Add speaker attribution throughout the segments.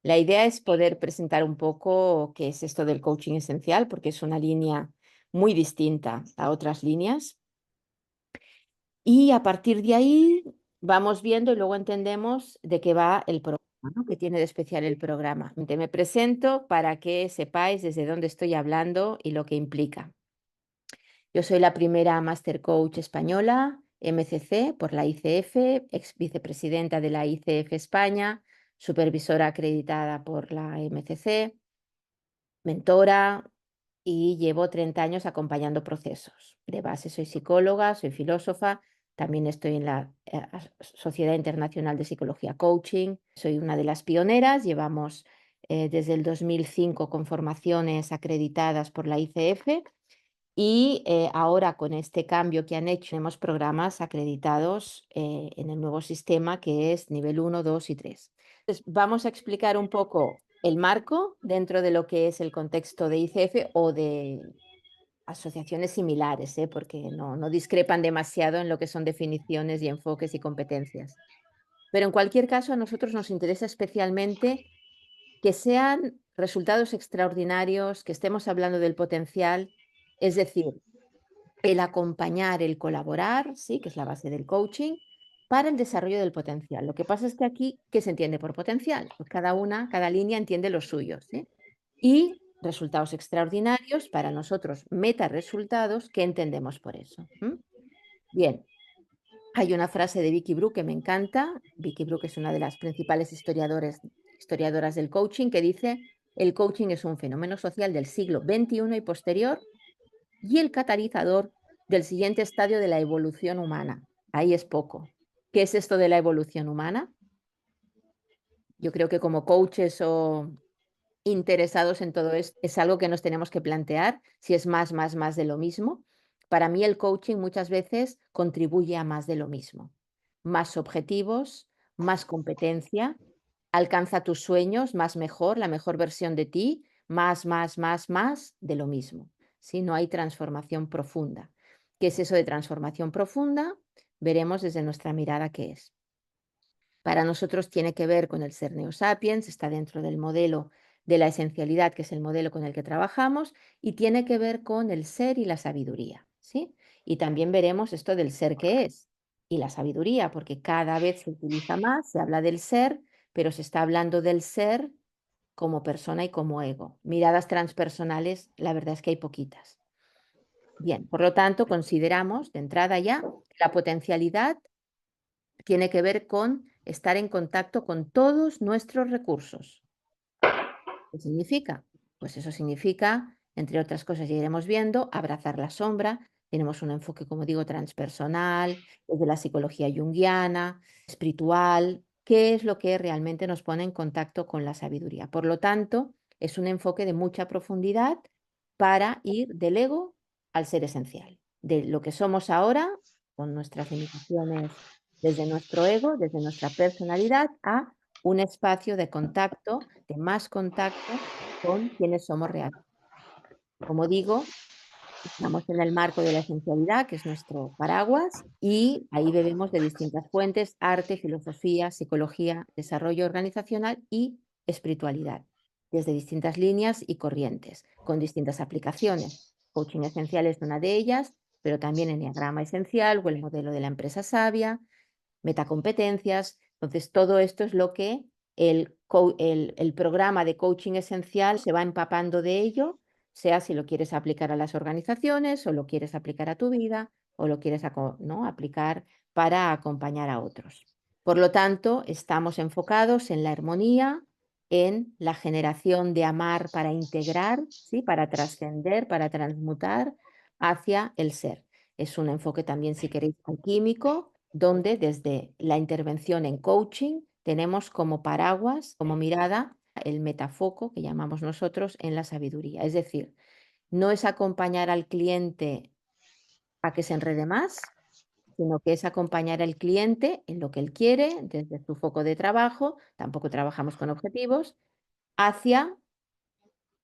Speaker 1: La idea es poder presentar un poco qué es esto del coaching esencial, porque es una línea muy distinta a otras líneas. Y a partir de ahí vamos viendo y luego entendemos de qué va el programa, ¿no? ¿Qué tiene de especial el programa? Te me presento para que sepáis desde dónde estoy hablando y lo que implica. Yo soy la primera Master Coach española, MCC, por la ICF, ex vicepresidenta de la ICF España, supervisora acreditada por la MCC, mentora y llevo 30 años acompañando procesos. De base soy psicóloga, soy filósofa, también estoy en la Sociedad Internacional de Psicología Coaching, soy una de las pioneras, llevamos desde el 2005 con formaciones acreditadas por la ICF y ahora con este cambio que han hecho, tenemos programas acreditados en el nuevo sistema que es nivel 1, 2 y 3. Entonces, vamos a explicar un poco el marco dentro de lo que es el contexto de ICF o de asociaciones similares, porque no discrepan demasiado en lo que son definiciones y enfoques y competencias. Pero en cualquier caso, a nosotros nos interesa especialmente que sean resultados extraordinarios, que estemos hablando del potencial, es decir, el acompañar, el colaborar, sí, que es la base del coaching, para el desarrollo del potencial. Lo que pasa es que aquí, ¿qué se entiende por potencial? Pues cada línea entiende los suyos, ¿sí? Y resultados extraordinarios, para nosotros, meta resultados, ¿qué entendemos por eso? Bien, hay una frase de Vicky Brook que me encanta. Vicky Brook es una de las principales historiadoras del coaching, que dice: el coaching es un fenómeno social del siglo XXI y posterior y el catalizador del siguiente estadio de la evolución humana. Ahí es poco. ¿Qué es esto de la evolución humana? Yo creo que como coaches o interesados en todo esto, es algo que nos tenemos que plantear, si es más de lo mismo. Para mí el coaching muchas veces contribuye a más de lo mismo. Más objetivos, más competencia, alcanza tus sueños, más mejor, la mejor versión de ti, más de lo mismo. Si no hay transformación profunda. ¿Qué es eso de transformación profunda? Veremos desde nuestra mirada qué es. Para nosotros tiene que ver con el ser neosapiens, está dentro del modelo de la esencialidad, que es el modelo con el que trabajamos, y tiene que ver con el ser y la sabiduría, ¿sí? Y también veremos esto del ser que es y la sabiduría, porque cada vez se utiliza más, se habla del ser, pero se está hablando del ser como persona y como ego. Miradas transpersonales, la verdad es que hay poquitas. Bien, por lo tanto, consideramos de entrada ya la potencialidad tiene que ver con estar en contacto con todos nuestros recursos. ¿Qué significa? Pues eso significa, entre otras cosas, ya iremos viendo, abrazar la sombra. Tenemos un enfoque, como digo, transpersonal, desde la psicología junguiana, espiritual, qué es lo que realmente nos pone en contacto con la sabiduría. Por lo tanto, es un enfoque de mucha profundidad para ir del ego al ser esencial, de lo que somos ahora, con nuestras limitaciones desde nuestro ego, desde nuestra personalidad, a un espacio de contacto, de más contacto con quienes somos realmente. Como digo, estamos en el marco de la esencialidad, que es nuestro paraguas, y ahí bebemos de distintas fuentes: arte, filosofía, psicología, desarrollo organizacional y espiritualidad, desde distintas líneas y corrientes, con distintas aplicaciones. Coaching esencial es una de ellas, pero también enneagrama esencial o el modelo de la empresa sabia, metacompetencias. Entonces, todo esto es lo que el programa de coaching esencial se va empapando de ello, sea si lo quieres aplicar a las organizaciones o lo quieres aplicar a tu vida o lo quieres ¿no? aplicar para acompañar a otros. Por lo tanto, estamos enfocados en la armonía, en la generación de amar para integrar, ¿sí? Para trascender, para transmutar hacia el ser. Es un enfoque también, si queréis, alquímico, donde desde la intervención en coaching tenemos como paraguas, como mirada, el metafoco que llamamos nosotros en la sabiduría. Es decir, no es acompañar al cliente a que se enrede más, sino que es acompañar al cliente en lo que él quiere, desde su foco de trabajo, tampoco trabajamos con objetivos, hacia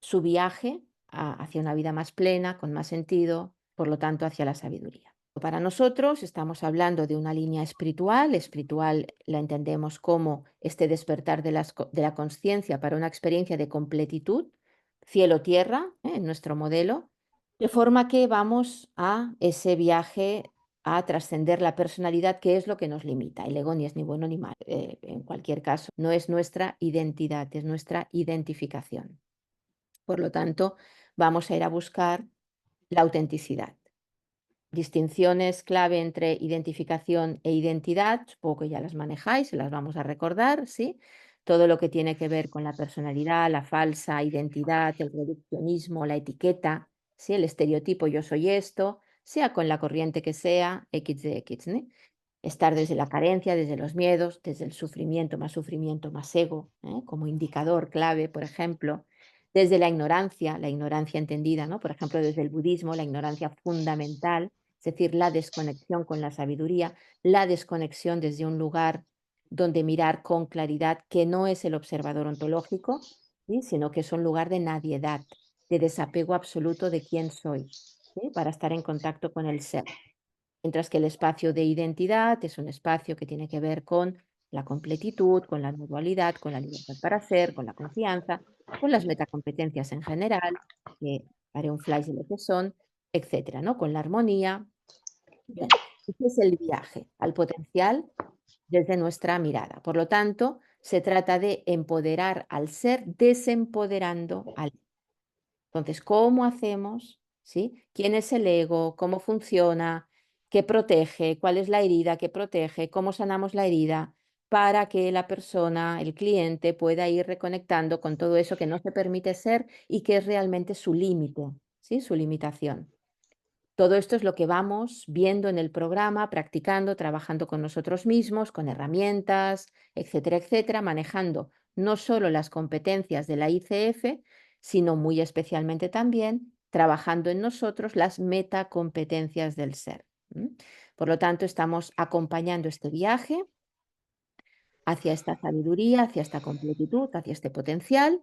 Speaker 1: su viaje hacia una vida más plena, con más sentido, por lo tanto, hacia la sabiduría. Para nosotros estamos hablando de una línea espiritual. Espiritual la entendemos como este despertar de la conciencia para una experiencia de completitud, cielo-tierra, en nuestro modelo, de forma que vamos a ese viaje a trascender la personalidad, que es lo que nos limita. El ego ni es ni bueno ni malo. En cualquier caso, no es nuestra identidad, es nuestra identificación. Por lo tanto, vamos a ir a buscar la autenticidad. Distinciones clave entre identificación e identidad, supongo que ya las manejáis, se las vamos a recordar, ¿sí? Todo lo que tiene que ver con la personalidad, la falsa identidad, el reduccionismo, la etiqueta, ¿sí? El estereotipo yo soy esto, sea con la corriente que sea, X de X, ¿no? Estar desde la carencia, desde los miedos, desde el sufrimiento más ego, como indicador clave, por ejemplo, desde la ignorancia entendida, ¿no? Por ejemplo, desde el budismo, la ignorancia fundamental, es decir, la desconexión con la sabiduría, la desconexión desde un lugar donde mirar con claridad, que no es el observador ontológico, ¿sí? Sino que es un lugar de nadiedad, de desapego absoluto de quién soy, ¿sí? Para estar en contacto con el ser. Mientras que el espacio de identidad es un espacio que tiene que ver con la completitud, con la no dualidad, con la libertad para ser, con la confianza, con las metacompetencias en general, que haré un flash de lo que son, etcétera, ¿no? Con la armonía. Bien, este es el viaje al potencial desde nuestra mirada. Por lo tanto, se trata de empoderar al ser desempoderando al. Entonces, ¿cómo hacemos? ¿Sí? ¿Quién es el ego? ¿Cómo funciona? ¿Qué protege? ¿Cuál es la herida que protege? ¿Cómo sanamos la herida? Para que la persona, el cliente, pueda ir reconectando con todo eso que no se permite ser y que es realmente su límite, ¿sí? Su limitación. Todo esto es lo que vamos viendo en el programa, practicando, trabajando con nosotros mismos, con herramientas, etcétera, etcétera, manejando no solo las competencias de la ICF, sino muy especialmente también trabajando en nosotros las metacompetencias del ser. Por lo tanto, estamos acompañando este viaje hacia esta sabiduría, hacia esta completitud, hacia este potencial,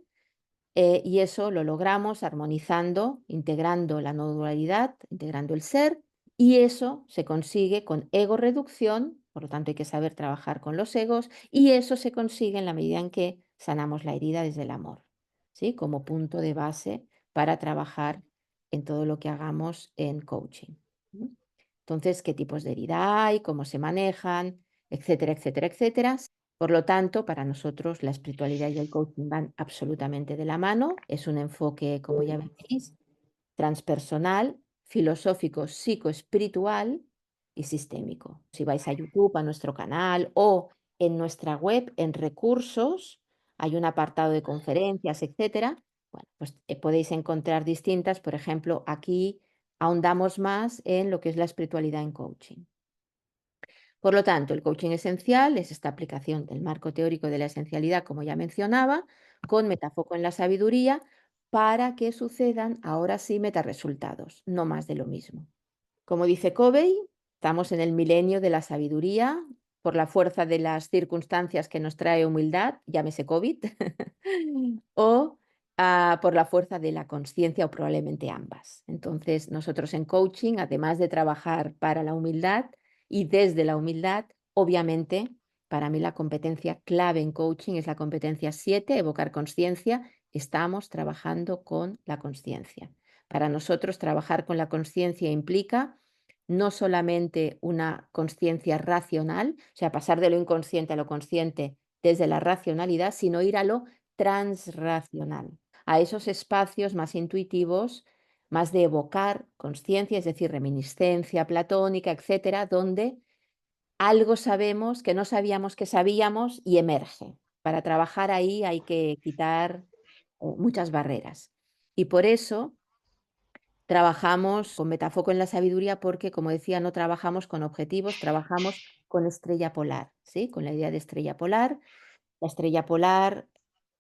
Speaker 1: y eso lo logramos armonizando, integrando la no dualidad, integrando el ser, y eso se consigue con ego reducción, por lo tanto hay que saber trabajar con los egos, y eso se consigue en la medida en que sanamos la herida desde el amor, ¿sí? Como punto de base para trabajar en todo lo que hagamos en coaching. ¿Mm? Entonces, ¿qué tipos de herida hay? ¿Cómo se manejan? Etcétera, etcétera, etcétera. Por lo tanto, para nosotros la espiritualidad y el coaching van absolutamente de la mano. Es un enfoque, como ya veis, transpersonal, filosófico, psicoespiritual y sistémico. Si vais a YouTube, a nuestro canal o en nuestra web, en recursos, hay un apartado de conferencias, etcétera. Bueno, pues podéis encontrar distintas. Por ejemplo, aquí ahondamos más en lo que es la espiritualidad en coaching. Por lo tanto, el coaching esencial es esta aplicación del marco teórico de la esencialidad, como ya mencionaba, con metafoco en la sabiduría, para que sucedan ahora sí metaresultados, no más de lo mismo. Como dice Covey, estamos en el milenio de la sabiduría por la fuerza de las circunstancias que nos trae humildad, llámese COVID, o por la fuerza de la conciencia o probablemente ambas. Entonces, nosotros en coaching, además de trabajar para la humildad y desde la humildad, obviamente, para mí la competencia clave en coaching es la competencia 7, evocar conciencia. Estamos trabajando con la conciencia. Para nosotros, trabajar con la conciencia implica no solamente una conciencia racional, o sea, pasar de lo inconsciente a lo consciente desde la racionalidad, sino ir a lo transracional, a esos espacios más intuitivos, más de evocar conciencia, es decir, reminiscencia platónica, etcétera, donde algo sabemos que no sabíamos que sabíamos y emerge. Para trabajar ahí hay que quitar muchas barreras. Y por eso trabajamos con metafoco en la sabiduría porque, como decía, no trabajamos con objetivos, trabajamos con estrella polar, ¿sí? Con la idea de estrella polar. La estrella polar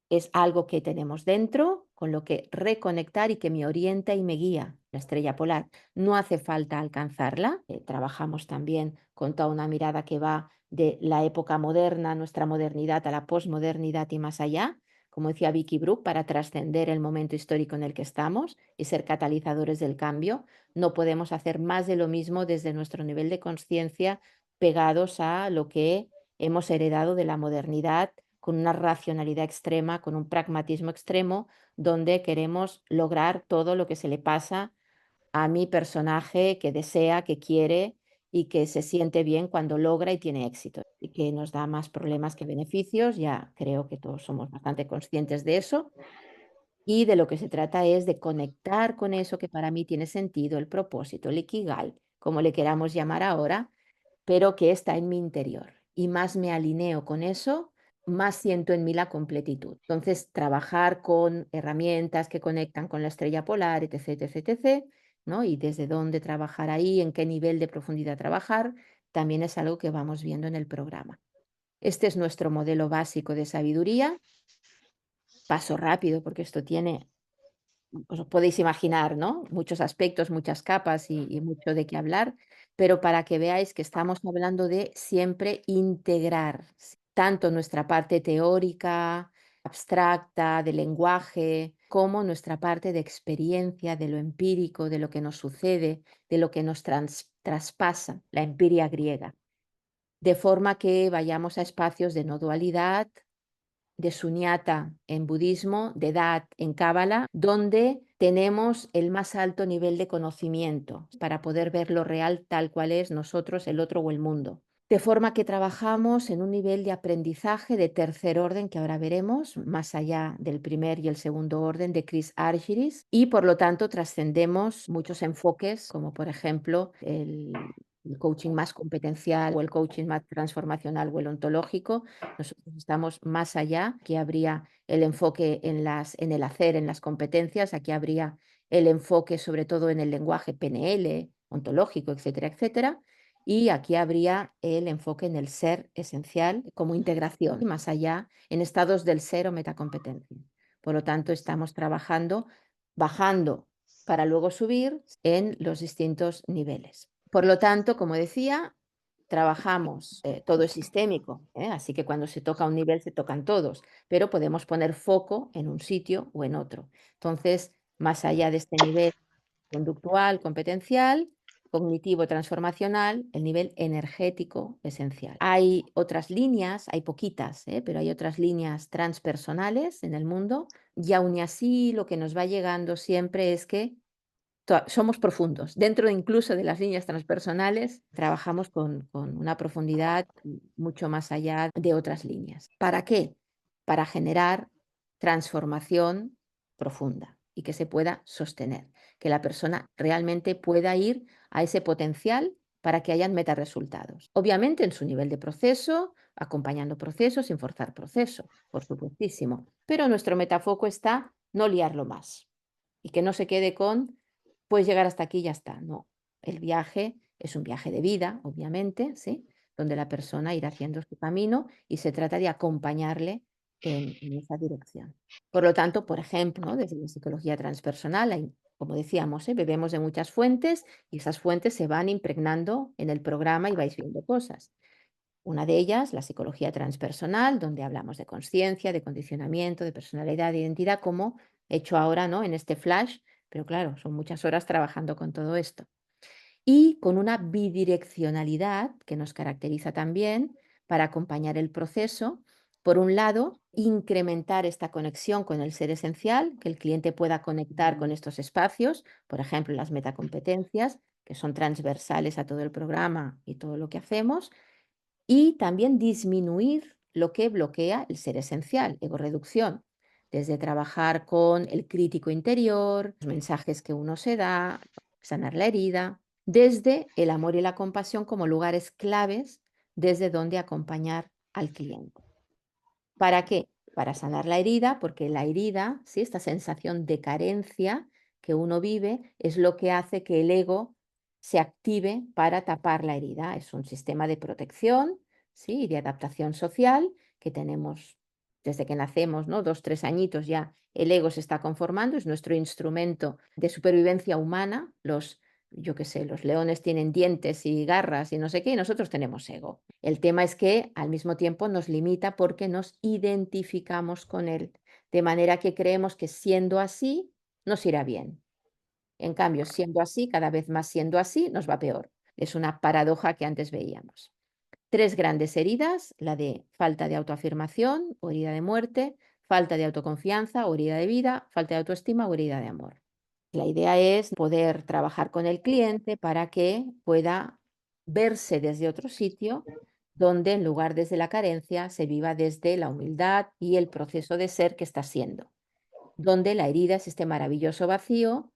Speaker 1: es algo que tenemos dentro, con lo que reconectar y que me orienta y me guía. La estrella polar. No hace falta alcanzarla. Trabajamos también con toda una mirada que va de la época moderna, nuestra modernidad, a la posmodernidad y más allá, como decía Vicky Brook, para trascender el momento histórico en el que estamos y ser catalizadores del cambio. No podemos hacer más de lo mismo desde nuestro nivel de conciencia, pegados a lo que hemos heredado de la modernidad, con una racionalidad extrema, con un pragmatismo extremo, donde queremos lograr todo lo que se le pasa a mi personaje que desea, que quiere y que se siente bien cuando logra y tiene éxito, y que nos da más problemas que beneficios. Ya creo que todos somos bastante conscientes de eso. Y de lo que se trata es de conectar con eso que para mí tiene sentido, el propósito, el ikigai, como le queramos llamar ahora, pero que está en mi interior. Y más me alineo con eso, más siento en mí la completitud. Entonces, trabajar con herramientas que conectan con la estrella polar, etc., etc., etc., ¿no? Y desde dónde trabajar ahí, en qué nivel de profundidad trabajar, también es algo que vamos viendo en el programa. Este es nuestro modelo básico de sabiduría. Paso rápido porque esto tiene, os podéis imaginar, ¿no? Muchos aspectos, muchas capas y mucho de qué hablar, pero para que veáis que estamos hablando de siempre integrar tanto nuestra parte teórica, abstracta, de lenguaje, como nuestra parte de experiencia, de lo empírico, de lo que nos sucede, de lo que nos traspasa, la empiria griega, de forma que vayamos a espacios de no dualidad, de Sunyata en budismo, de Dat en Cábala, donde tenemos el más alto nivel de conocimiento para poder ver lo real tal cual es nosotros, el otro o el mundo. De forma que trabajamos en un nivel de aprendizaje de tercer orden que ahora veremos, más allá del primer y el segundo orden de Chris Argyris, y por lo tanto trascendemos muchos enfoques, como por ejemplo el coaching más competencial o el coaching más transformacional o el ontológico. Nosotros estamos más allá, aquí habría el enfoque en el hacer, en las competencias, aquí habría el enfoque sobre todo en el lenguaje PNL, ontológico, etcétera, etcétera. Y aquí habría el enfoque en el ser esencial como integración, más allá, en estados del ser o metacompetencia. Por lo tanto, estamos trabajando, bajando para luego subir en los distintos niveles. Por lo tanto, como decía, trabajamos, todo es sistémico, así que cuando se toca un nivel se tocan todos, pero podemos poner foco en un sitio o en otro. Entonces, más allá de este nivel conductual, competencial, cognitivo, transformacional, el nivel energético esencial. Hay otras líneas, hay poquitas, pero hay otras líneas transpersonales en el mundo, y aún así lo que nos va llegando siempre es que somos profundos. Dentro incluso de las líneas transpersonales, trabajamos con una profundidad mucho más allá de otras líneas. ¿Para qué? Para generar transformación profunda y que se pueda sostener, que la persona realmente pueda ir a ese potencial para que hayan metaresultados. Obviamente en su nivel de proceso, acompañando procesos, sin forzar proceso, por supuestísimo. Pero nuestro metafoco está no liarlo más y que no se quede con puedes llegar hasta aquí y ya está. No, el viaje es un viaje de vida, obviamente, ¿sí? Donde la persona irá haciendo su camino y se trata de acompañarle en esa dirección. Por lo tanto, por ejemplo, ¿no? Desde la psicología transpersonal, como decíamos, bebemos de muchas fuentes y esas fuentes se van impregnando en el programa y vais viendo cosas. Una de ellas, la psicología transpersonal, donde hablamos de conciencia, de condicionamiento, de personalidad, de identidad, como he hecho ahora, ¿no? En este flash, pero claro, son muchas horas trabajando con todo esto. Y con una bidireccionalidad que nos caracteriza también para acompañar el proceso. Por un lado, incrementar esta conexión con el ser esencial, que el cliente pueda conectar con estos espacios, por ejemplo, las metacompetencias, que son transversales a todo el programa y todo lo que hacemos, y también disminuir lo que bloquea el ser esencial, ego-reducción, desde trabajar con el crítico interior, los mensajes que uno se da, sanar la herida, desde el amor y la compasión como lugares claves desde donde acompañar al cliente. ¿Para qué? Para sanar la herida, porque la herida, ¿sí? Esta sensación de carencia que uno vive es lo que hace que el ego se active para tapar la herida. Es un sistema de protección, ¿sí? Y de adaptación social que tenemos desde que nacemos, ¿no? 2, 3 añitos ya el ego se está conformando, es nuestro instrumento de supervivencia humana. Yo qué sé, los leones tienen dientes y garras y no sé qué, y nosotros tenemos ego. El tema es que al mismo tiempo nos limita porque nos identificamos con él de manera que creemos que siendo así nos irá bien. En cambio, siendo así, cada vez más siendo así, nos va peor. Es una paradoja que antes veíamos. Tres grandes heridas, la de falta de autoafirmación o herida de muerte, falta de autoconfianza o herida de vida, falta de autoestima o herida de amor. La idea es poder trabajar con el cliente para que pueda verse desde otro sitio, donde en lugar desde la carencia se viva desde la humildad y el proceso de ser que está siendo, donde la herida es este maravilloso vacío,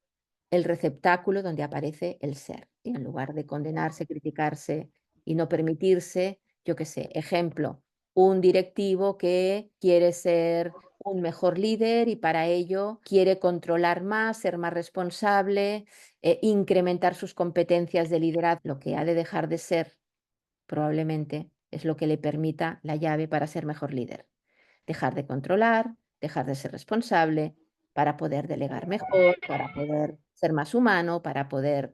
Speaker 1: el receptáculo donde aparece el ser. Y en lugar de condenarse, criticarse y no permitirse, yo qué sé, ejemplo, un directivo que quiere ser un mejor líder y para ello quiere controlar más, ser más responsable, incrementar sus competencias de liderazgo, lo que ha de dejar de ser probablemente es lo que le permita la llave para ser mejor líder. Dejar de controlar, dejar de ser responsable, para poder delegar mejor, para poder ser más humano, para poder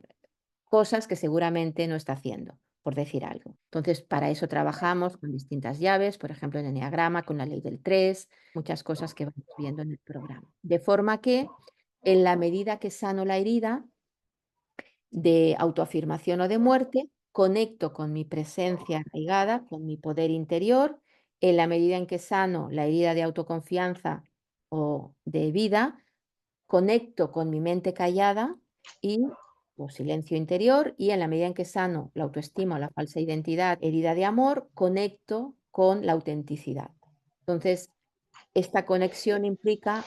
Speaker 1: cosas que seguramente no está haciendo, por decir algo. Entonces, para eso trabajamos con distintas llaves, por ejemplo, en Eneagrama, con la ley del 3, muchas cosas que vamos viendo en el programa. De forma que, en la medida que sano la herida de autoafirmación o de muerte, conecto con mi presencia arraigada, con mi poder interior, en la medida en que sano la herida de autoconfianza o de vida, conecto con mi mente callada y o silencio interior, y en la medida en que sano la autoestima o la falsa identidad, herida de amor, conecto con la autenticidad. Entonces, esta conexión implica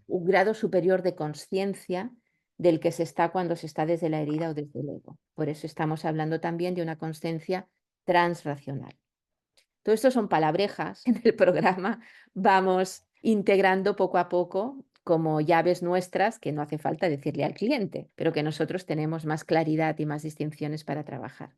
Speaker 1: un grado superior de conciencia del que se está cuando se está desde la herida o desde el ego. Por eso estamos hablando también de una conciencia transracional. Todo esto son palabrejas en el programa, vamos integrando poco a poco como llaves nuestras que no hace falta decirle al cliente, pero que nosotros tenemos más claridad y más distinciones para trabajar.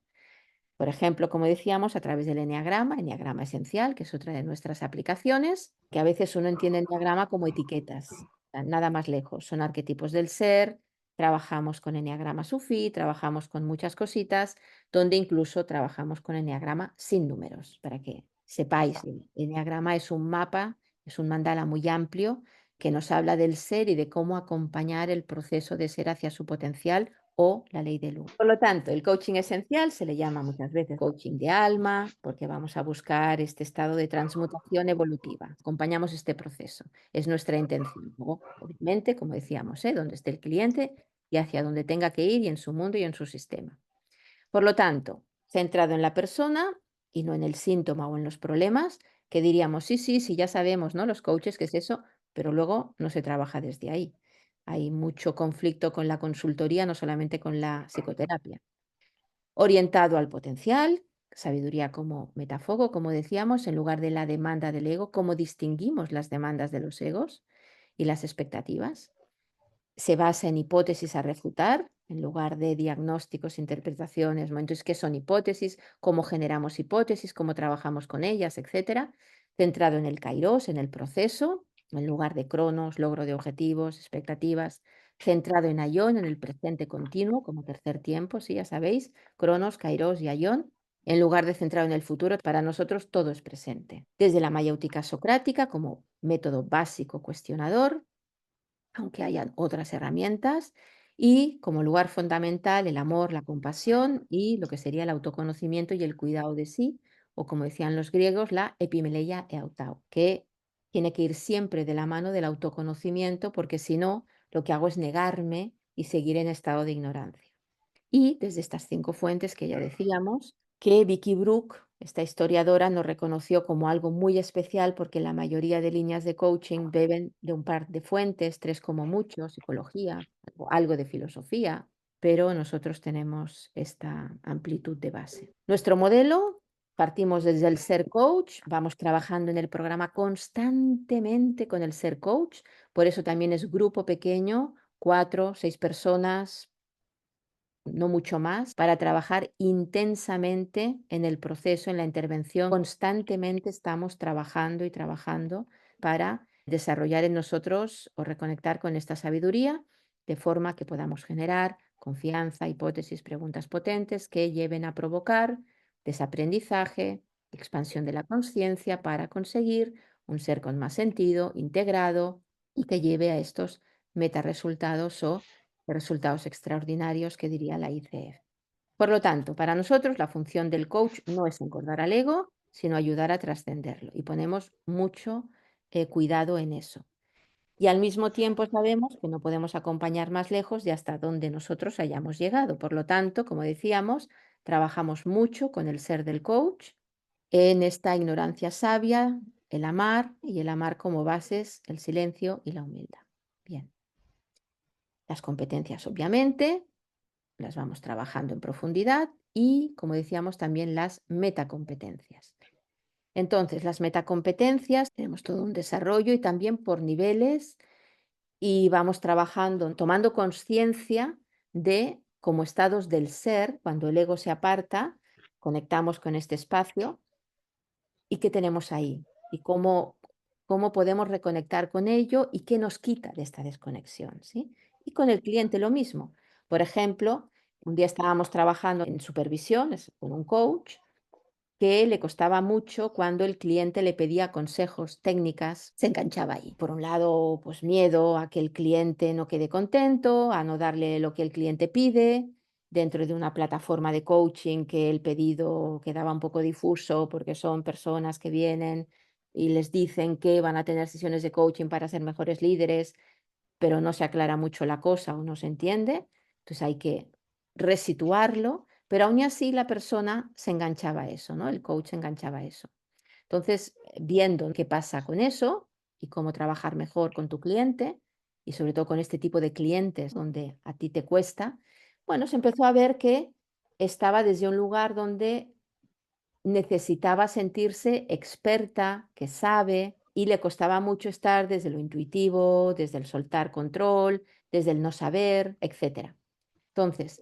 Speaker 1: Por ejemplo, como decíamos, a través del eneagrama esencial, que es otra de nuestras aplicaciones, que a veces uno entiende eneagrama como etiquetas, nada más lejos, son arquetipos del ser, trabajamos con eneagrama sufí, trabajamos con muchas cositas, donde incluso trabajamos con eneagrama sin números, para que sepáis, el eneagrama es un mapa, es un mandala muy amplio que nos habla del ser y de cómo acompañar el proceso de ser hacia su potencial o la ley del uno. Por lo tanto, el coaching esencial se le llama muchas veces coaching de alma, porque vamos a buscar este estado de transmutación evolutiva. Acompañamos este proceso, es nuestra intención. Luego, obviamente, como decíamos, donde esté el cliente y hacia donde tenga que ir y en su mundo y en su sistema. Por lo tanto, centrado en la persona y no en el síntoma o en los problemas, que diríamos, sí, sí, sí, ya sabemos, ¿no? Los coaches, ¿qué es eso? Pero luego no se trabaja desde ahí. Hay mucho conflicto con la consultoría, no solamente con la psicoterapia. Orientado al potencial, sabiduría como metafogo, como decíamos, en lugar de la demanda del ego, cómo distinguimos las demandas de los egos y las expectativas. Se basa en hipótesis a refutar, en lugar de diagnósticos, interpretaciones. Entonces, ¿qué son hipótesis? ¿Cómo generamos hipótesis? ¿Cómo trabajamos con ellas? Etcétera. Centrado en el kairos, en el proceso, en lugar de cronos, logro de objetivos, expectativas. Centrado en ayón, en el presente continuo, como tercer tiempo, sí, ya sabéis, cronos, kairos y ayón. En lugar de centrado en el futuro, para nosotros todo es presente. Desde la mayéutica socrática como método básico cuestionador, aunque hayan otras herramientas, y como lugar fundamental el amor, la compasión y lo que sería el autoconocimiento y el cuidado de sí, o como decían los griegos, la epimeleia eautau, que tiene que ir siempre de la mano del autoconocimiento, porque si no, lo que hago es negarme y seguir en estado de ignorancia. Y desde estas 5 fuentes que ya decíamos, que Vicky Brook, esta historiadora, nos reconoció como algo muy especial porque la mayoría de líneas de coaching beben de un par de fuentes, 3 como mucho, psicología, algo de filosofía, pero nosotros tenemos esta amplitud de base. Nuestro modelo, partimos desde el ser coach, vamos trabajando en el programa constantemente con el ser coach, por eso también es grupo pequeño, 4, 6 personas, no mucho más, para trabajar intensamente en el proceso, en la intervención. Constantemente estamos trabajando y trabajando para desarrollar en nosotros o reconectar con esta sabiduría de forma que podamos generar confianza, hipótesis, preguntas potentes que lleven a provocar desaprendizaje, expansión de la conciencia para conseguir un ser con más sentido, integrado y que lleve a estos metaresultados o resultados extraordinarios que diría la ICF. Por lo tanto, para nosotros la función del coach no es engordar al ego, sino ayudar a trascenderlo y ponemos mucho cuidado en eso. Y al mismo tiempo sabemos que no podemos acompañar más lejos de hasta donde nosotros hayamos llegado. Por lo tanto, como decíamos, trabajamos mucho con el ser del coach en esta ignorancia sabia, el amar y el amar como bases, el silencio y la humildad. Bien, las competencias obviamente las vamos trabajando en profundidad y, como decíamos, también las metacompetencias. Entonces, las metacompetencias, tenemos todo un desarrollo y también por niveles y vamos trabajando, tomando conciencia de como estados del ser, cuando el ego se aparta, conectamos con este espacio y qué tenemos ahí y cómo podemos reconectar con ello y qué nos quita de esta desconexión, ¿sí? Y con el cliente lo mismo. Por ejemplo, un día estábamos trabajando en supervisión con un coach que le costaba mucho cuando el cliente le pedía consejos, técnicas, se enganchaba ahí. Por un lado, pues miedo a que el cliente no quede contento, a no darle lo que el cliente pide, dentro de una plataforma de coaching que el pedido quedaba un poco difuso porque son personas que vienen y les dicen que van a tener sesiones de coaching para ser mejores líderes, pero no se aclara mucho la cosa o no se entiende. Entonces hay que resituarlo, pero aún así la persona se enganchaba a eso, ¿no? El coach se enganchaba a eso. Entonces, viendo qué pasa con eso y cómo trabajar mejor con tu cliente y sobre todo con este tipo de clientes donde a ti te cuesta, bueno, se empezó a ver que estaba desde un lugar donde necesitaba sentirse experta, que sabe, y le costaba mucho estar desde lo intuitivo, desde el soltar control, desde el no saber, etcétera. Entonces,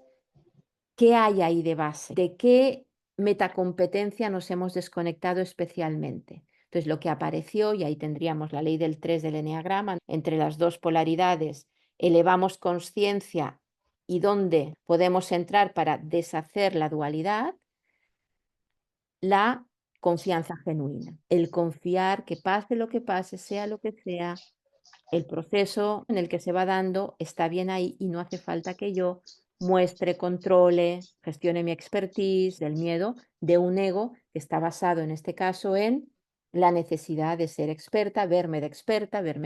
Speaker 1: ¿qué hay ahí de base? ¿De qué metacompetencia nos hemos desconectado especialmente? Entonces, lo que apareció, y ahí tendríamos la ley del 3 del eneagrama, entre las dos polaridades, elevamos conciencia y dónde podemos entrar para deshacer la dualidad, la confianza genuina, el confiar que pase lo que pase, sea lo que sea, el proceso en el que se va dando está bien ahí y no hace falta que yo muestre, controle, gestione mi expertise del miedo de un ego que está basado en este caso en la necesidad de ser experta, verme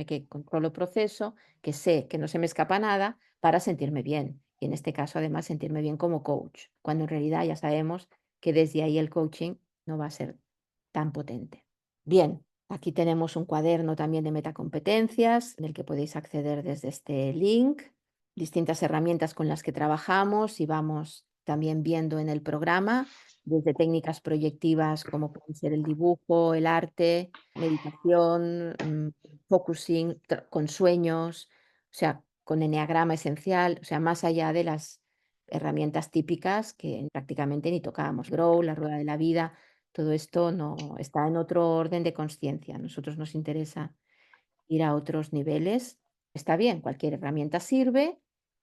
Speaker 1: que controlo el proceso, que sé que no se me escapa nada para sentirme bien. Y en este caso, además, sentirme bien como coach, cuando en realidad ya sabemos que desde ahí el coaching no va a ser tan potente. Bien, aquí tenemos un cuaderno también de metacompetencias en el que podéis acceder desde este link, distintas herramientas con las que trabajamos y vamos también viendo en el programa, desde técnicas proyectivas como pueden ser el dibujo, el arte, meditación, focusing, con sueños, o sea, con eneagrama esencial, o sea, más allá de las herramientas típicas que prácticamente ni tocábamos, Grow, la rueda de la vida, todo esto no está en otro orden de conciencia. A nosotros nos interesa ir a otros niveles. Está bien, cualquier herramienta sirve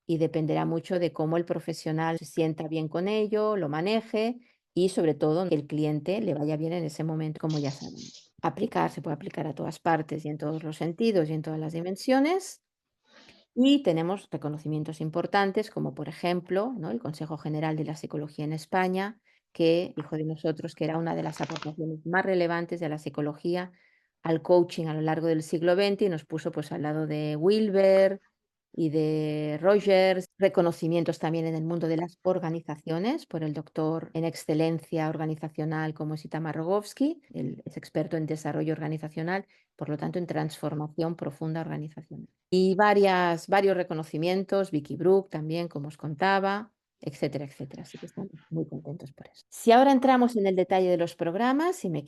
Speaker 1: y dependerá mucho de cómo el profesional se sienta bien con ello, lo maneje y sobre todo que el cliente le vaya bien en ese momento, como ya saben. Aplicar se puede aplicar a todas partes y en todos los sentidos y en todas las dimensiones. Y tenemos reconocimientos importantes, como por ejemplo, ¿no? El Consejo General de la Psicología en España, que dijo de nosotros que era una de las aportaciones más relevantes de la psicología al coaching a lo largo del siglo XX y nos puso pues al lado de Wilber y de Rogers, reconocimientos también en el mundo de las organizaciones por el doctor en excelencia organizacional como es Itamar Rogovsky, él es experto en desarrollo organizacional, por lo tanto en transformación profunda organizacional. Y varios reconocimientos, Vicky Brook también, como os contaba, etcétera, etcétera. Así que estamos muy contentos por eso. Si ahora entramos en el detalle de los programas, y me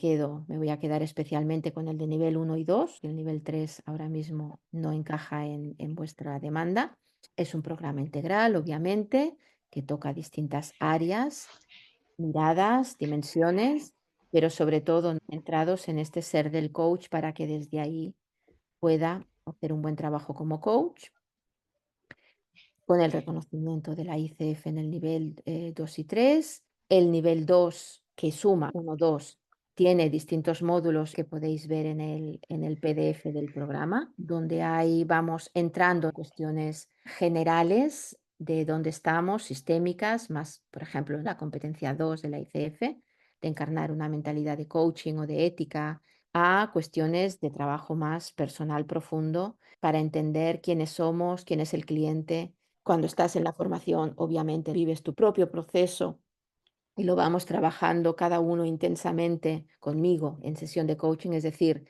Speaker 1: voy a quedar especialmente con el de nivel 1 y 2, el nivel 3 ahora mismo no encaja en vuestra demanda. Es un programa integral, obviamente, que toca distintas áreas, miradas, dimensiones, pero sobre todo centrados en este ser del coach para que desde ahí pueda hacer un buen trabajo como coach, con el reconocimiento de la ICF en el nivel 2 y 3. El nivel 2, que suma 1, 2, tiene distintos módulos que podéis ver en el PDF del programa, donde ahí vamos entrando en cuestiones generales de dónde estamos, sistémicas, más, por ejemplo, la competencia 2 de la ICF, de encarnar una mentalidad de coaching o de ética, a cuestiones de trabajo más personal profundo para entender quiénes somos, quién es el cliente. Cuando estás en la formación, obviamente vives tu propio proceso y lo vamos trabajando cada uno intensamente conmigo en sesión de coaching. Es decir,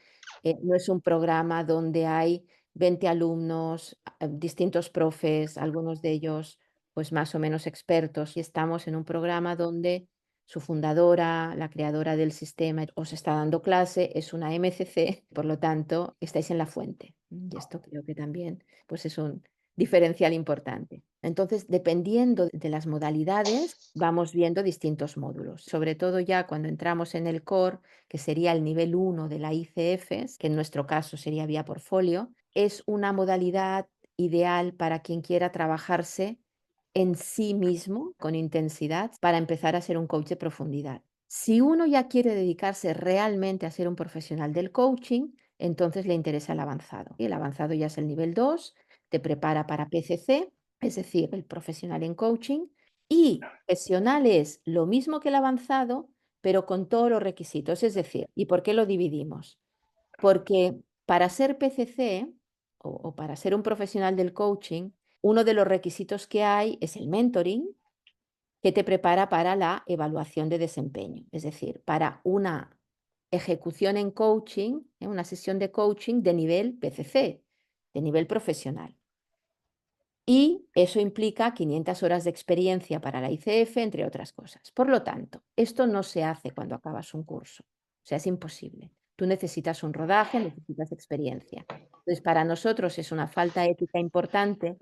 Speaker 1: no es un programa donde hay 20 alumnos, distintos profes, algunos de ellos pues más o menos expertos, y estamos en un programa donde su fundadora, la creadora del sistema, os está dando clase, es una MCC, por lo tanto, estáis en la fuente. Y esto creo que también pues es un diferencial importante. Entonces, dependiendo de las modalidades, vamos viendo distintos módulos. Sobre todo ya cuando entramos en el core, que sería el nivel 1 de la ICF, que en nuestro caso sería vía portfolio, es una modalidad ideal para quien quiera trabajarse en sí mismo con intensidad para empezar a ser un coach de profundidad. Si uno ya quiere dedicarse realmente a ser un profesional del coaching, entonces le interesa el avanzado. Y el avanzado ya es el nivel 2, te prepara para PCC, es decir, el profesional en coaching, y profesional es lo mismo que el avanzado, pero con todos los requisitos. Es decir, ¿y por qué lo dividimos? Porque para ser PCC o para ser un profesional del coaching, uno de los requisitos que hay es el mentoring, que te prepara para la evaluación de desempeño, es decir, para una ejecución en coaching, una sesión de coaching de nivel PCC, de nivel profesional. Y eso implica 500 horas de experiencia para la ICF, entre otras cosas. Por lo tanto, esto no se hace cuando acabas un curso. O sea, es imposible. Tú necesitas un rodaje, necesitas experiencia. Entonces, para nosotros es una falta ética importante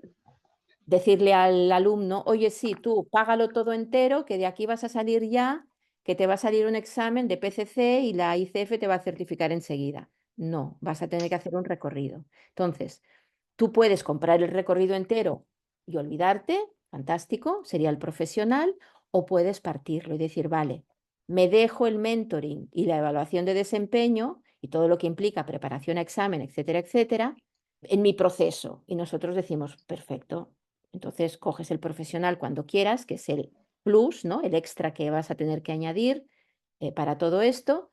Speaker 1: decirle al alumno, oye, sí, tú págalo todo entero, que de aquí vas a salir ya, que te va a salir un examen de PCC y la ICF te va a certificar enseguida. No, vas a tener que hacer un recorrido. Entonces, tú puedes comprar el recorrido entero y olvidarte, fantástico, sería el profesional, o puedes partirlo y decir, vale, me dejo el mentoring y la evaluación de desempeño y todo lo que implica preparación a examen, etcétera, etcétera, en mi proceso. Y nosotros decimos, perfecto, entonces coges el profesional cuando quieras, que es el plus, ¿no? El extra que vas a tener que añadir para todo esto,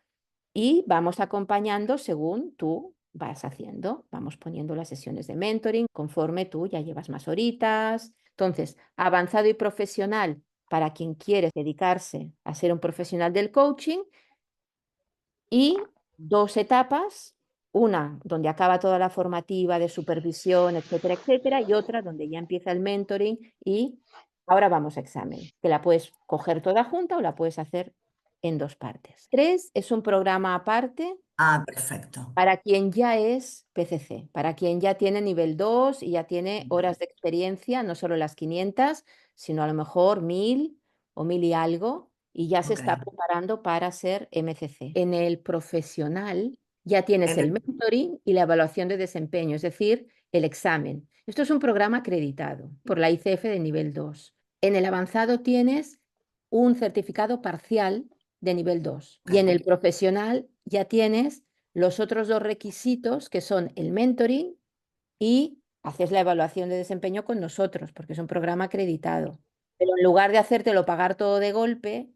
Speaker 1: y vamos acompañando según tú vas haciendo. Vamos poniendo las sesiones de mentoring conforme tú ya llevas más horitas. Entonces, avanzado y profesional para quien quiere dedicarse a ser un profesional del coaching, y dos etapas, una donde acaba toda la formativa de supervisión, etcétera, etcétera, y otra donde ya empieza el mentoring y ahora vamos a examen, que la puedes coger toda junta o la puedes hacer en dos partes. 3 es un programa aparte
Speaker 2: Ah, perfecto.
Speaker 1: para quien ya es PCC, para quien ya tiene nivel 2 y ya tiene horas de experiencia, no solo las 500, sino a lo mejor 1000 o 1000 y algo, y ya se
Speaker 2: Ok.
Speaker 1: está preparando para ser MCC. En el profesional ya tienes
Speaker 2: En
Speaker 1: el
Speaker 2: el-
Speaker 1: mentoring y la evaluación de desempeño, es decir, el examen. Esto es un programa acreditado por la ICF de nivel 2. En el avanzado tienes un certificado parcial de nivel 2 y en
Speaker 2: ok.
Speaker 1: el profesional ya tienes los otros dos requisitos, que son el mentoring y haces la evaluación de desempeño con nosotros, porque es un programa acreditado. Pero en lugar de hacértelo pagar todo de golpe,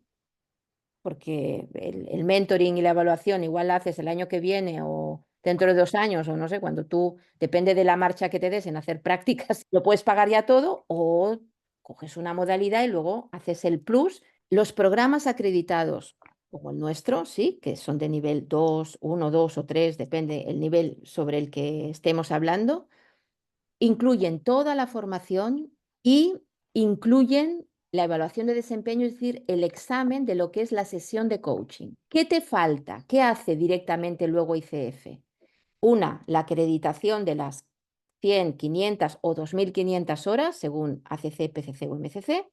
Speaker 1: porque el mentoring y la evaluación igual la haces el año que viene o dentro de 2 años o no sé, cuando tú, depende de la marcha que te des en hacer prácticas, lo puedes pagar ya todo o coges una modalidad y luego haces el plus. Los programas acreditados, como el nuestro, sí, que son de nivel 2 1 2 o 3 depende el nivel sobre el que estemos hablando, incluyen toda la formación y incluyen la evaluación de desempeño, es decir, el examen de lo que es la sesión de coaching. ¿Qué te falta? ¿Qué hace directamente luego ICF? Una, la acreditación de las 100, 500 o 2500 horas, según ACC, PCC o MCC,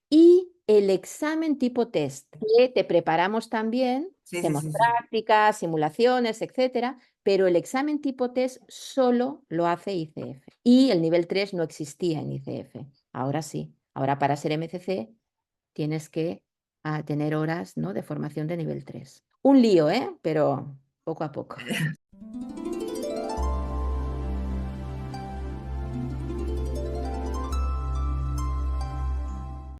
Speaker 1: y el examen tipo test, que te preparamos también,
Speaker 2: Sí, sí,
Speaker 1: hacemos
Speaker 2: sí, sí.
Speaker 1: prácticas, simulaciones, etcétera, pero el examen tipo test solo lo hace ICF. Y el nivel 3 no existía en ICF. Ahora sí. Ahora para ser MCC tienes que a tener horas, ¿no?, de formación de nivel 3. Un lío, ¿eh? Pero poco a poco.